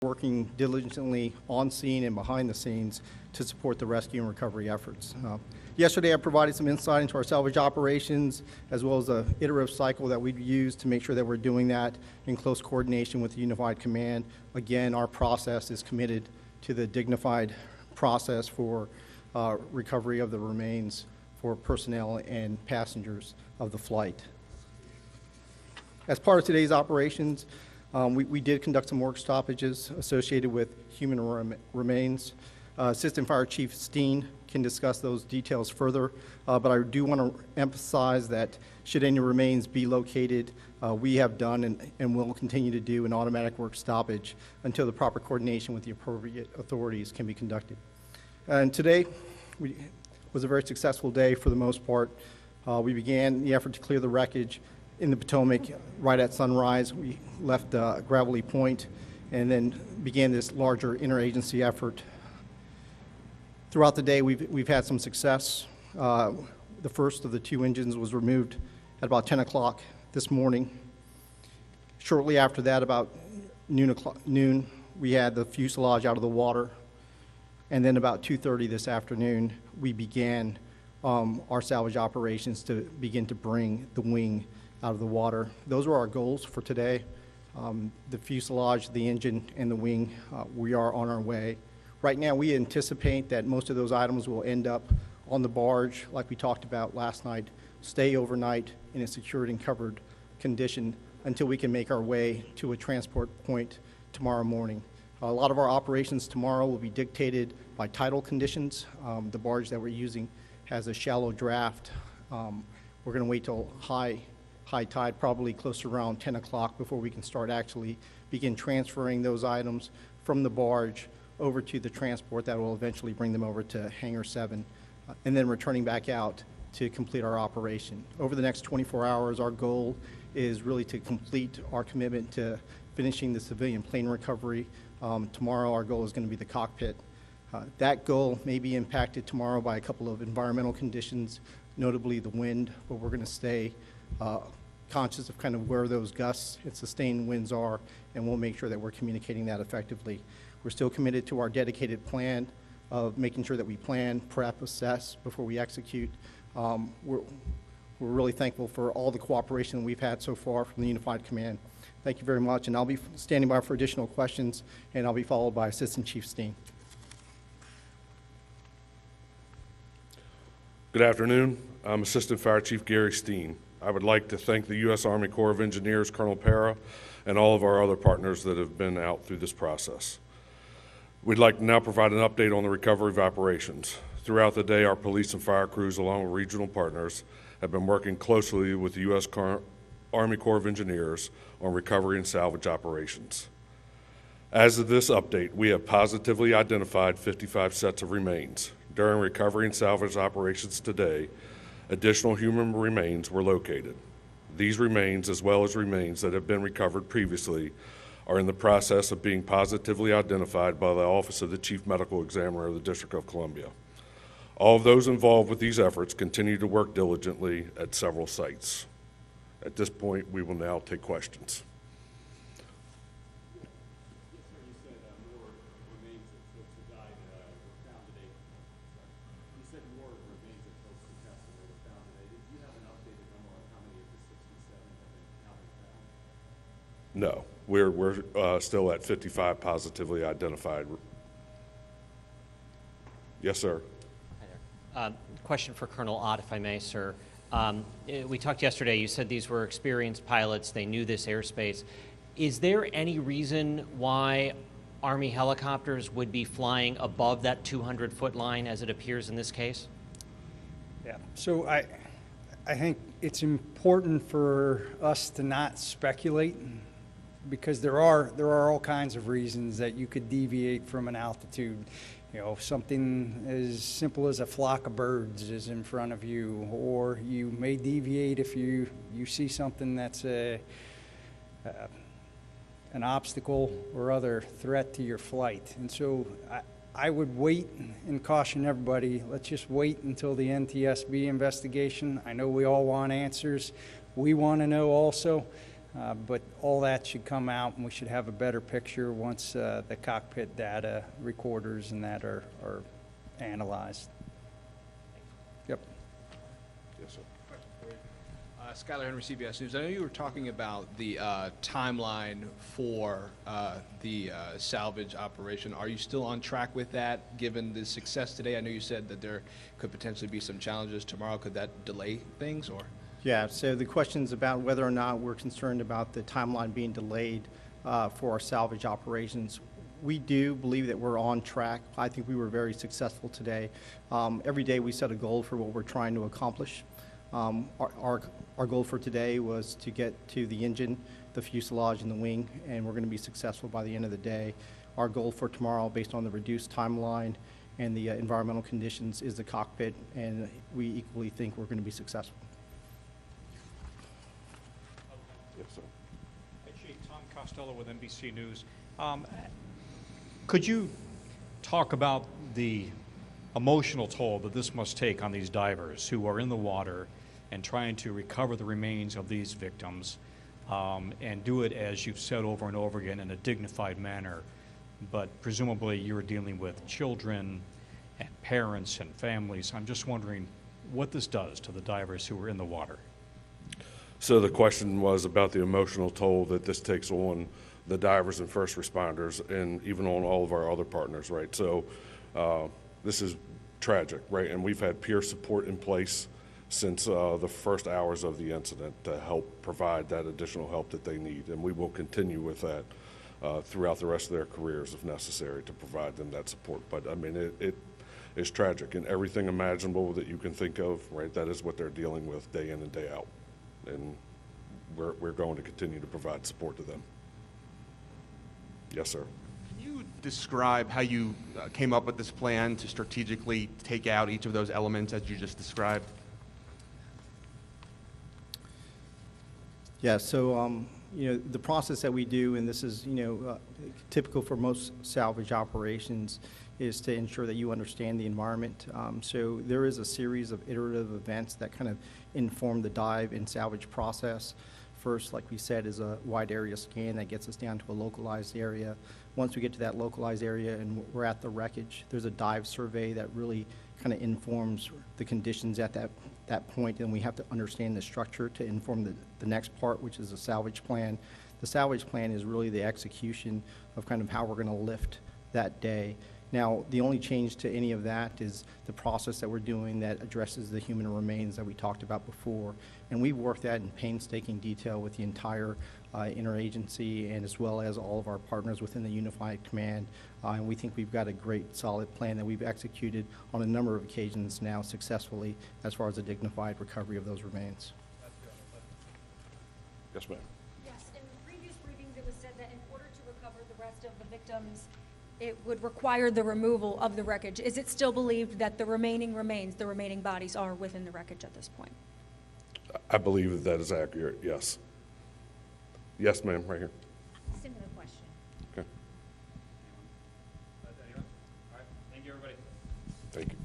working diligently on scene and behind the scenes to support the rescue and recovery efforts. Yesterday, I provided some insight into our salvage operations, as well as the iterative cycle that we've used to make sure that we're doing that in close coordination with the Unified Command. Again, our process is committed to the dignified process for recovery of the remains for personnel and passengers of the flight. As part of today's operations, we did conduct some work stoppages associated with human remains. Assistant Fire Chief Steen can discuss those details further, but I do want to emphasize that should any remains be located, we have done and will continue to do an automatic work stoppage until the proper coordination with the appropriate authorities can be conducted. And today was a very successful day for the most part. We began the effort to clear the wreckage in the Potomac right at sunrise. We left Gravelly Point and then began this larger interagency effort. Throughout the day, we've had some success. The first of the two engines was removed at about 10 o'clock this morning. Shortly after that, about noon, we had the fuselage out of the water. And then about 2:30 this afternoon, we began our salvage operations to begin to bring the wing out of the water. Those were our goals for today. The fuselage, the engine, and the wing, we are on our way. Right now, we anticipate that most of those items will end up on the barge, like we talked about last night, stay overnight in a secured and covered condition until we can make our way to a transport point tomorrow morning. A lot of our operations tomorrow will be dictated by tidal conditions. The barge that we're using has a shallow draft. We're going to wait till high tide, probably close to around 10 o'clock before we can start actually begin transferring those items from the barge over to the transport that will eventually bring them over to Hangar 7, and then returning back out to complete our operation. Over the next 24 hours, our goal is really to complete our commitment to finishing the civilian plane recovery. Tomorrow, our goal is going to be the cockpit. That goal may be impacted tomorrow by a couple of environmental conditions, notably the wind, but we're going to stay conscious of kind of where those gusts and sustained winds are, and we'll make sure that we're communicating that effectively. We're still committed to our dedicated plan of making sure that we plan, prep, assess before we execute. We're really thankful for all the cooperation we've had so far from the Unified Command. Thank you very much, and I'll be standing by for additional questions, and I'll be followed by Assistant Chief Steen. Good afternoon. I'm Assistant Fire Chief Gary Steen. I would like to thank the U.S. Army Corps of Engineers, Colonel Para, and all of our other partners that have been out through this process. We'd like to now provide an update on the recovery of operations. Throughout the day, our police and fire crews, along with regional partners, have been working closely with the U.S. Army Corps of Engineers on recovery and salvage operations. As of this update, we have positively identified 55 sets of remains. During recovery and salvage operations today, additional human remains were located. These remains, as well as remains that have been recovered previously, are in the process of being positively identified by the Office of the Chief Medical Examiner of the District of Columbia. All of those involved with these efforts continue to work diligently at several sites. At this point, we will now take questions. No, we're still at 55 positively identified. Yes, sir. Hi there. Question for Colonel Ott, if I may, sir. We talked yesterday, you said these were experienced pilots, they knew this airspace. Is there any reason why Army helicopters would be flying above that 200-foot line as it appears in this case? Yeah, so I think it's important for us to not speculate, because there are all kinds of reasons that you could deviate from an altitude. You know, something as simple as a flock of birds is in front of you, or you may deviate if you see something that's an obstacle or other threat to your flight. And so I would wait and caution everybody, let's just wait until the NTSB investigation. I know we all want answers. We want to know also. But all that should come out, and we should have a better picture once the cockpit data recorders and that are analyzed. Yep. Yes, sir. Skylar Henry, CBS News. I know you were talking about the timeline for the salvage operation. Are you still on track with that, given the success today? I know you said that there could potentially be some challenges tomorrow. Could that delay things, or? Yeah, so the question's about whether or not we're concerned about the timeline being delayed for our salvage operations. We do believe that we're on track. I think we were very successful today. Every day we set a goal for what we're trying to accomplish. Our goal for today was to get to the engine, the fuselage, and the wing, and we're going to be successful by the end of the day. Our goal for tomorrow, based on the reduced timeline and the environmental conditions, is the cockpit, and we equally think we're going to be successful. Yes, sir. Hey, Chief, Tom Costello with NBC News. Could you talk about the emotional toll that this must take on these divers who are in the water and trying to recover the remains of these victims, and do it, as you've said over and over again, in a dignified manner? But presumably you're dealing with children and parents and families. I'm just wondering what this does to the divers who are in the water. So the question was about the emotional toll that this takes on the divers and first responders, and even on all of our other partners, right? So this is tragic, right? And we've had peer support in place since the first hours of the incident to help provide that additional help that they need. And we will continue with that throughout the rest of their careers if necessary to provide them that support. But I mean, it is tragic, and everything imaginable that you can think of, right? That is what they're dealing with day in and day out. And we're going to continue to provide support to them. Yes, sir. Can you describe how you came up with this plan to strategically take out each of those elements as you just described? Yeah, so the process that we do, and this is typical for most salvage operations, is to ensure that you understand the environment. So there is a series of iterative events that kind of inform the dive and salvage process. First, like we said, is a wide area scan that gets us down to a localized area. Once we get to that localized area and we're at the wreckage, there's a dive survey that really kind of informs the conditions at that point, and we have to understand the structure to inform the next part, which is a salvage plan. The salvage plan is really the execution of kind of how we're going to lift that day. Now, the only change to any of that is the process that we're doing that addresses the human remains that we talked about before. And we've worked that in painstaking detail with the entire interagency, and as well as all of our partners within the Unified Command. And we think we've got a great, solid plan that we've executed on a number of occasions now successfully as far as a dignified recovery of those remains. Yes, ma'am. Yes, in previous briefings, it was said that in order to recover the rest of the victims, it would require the removal of the wreckage. Is it still believed that the remaining remains, the remaining bodies, are within the wreckage at this point? I believe that is accurate, yes. Yes, ma'am, right here. Similar question. Okay, Thank you, everybody. thank you.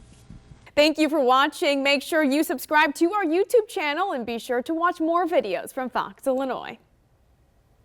Thank you for watching. Make sure you subscribe to our YouTube channel and be sure to watch more videos from Fox, Illinois.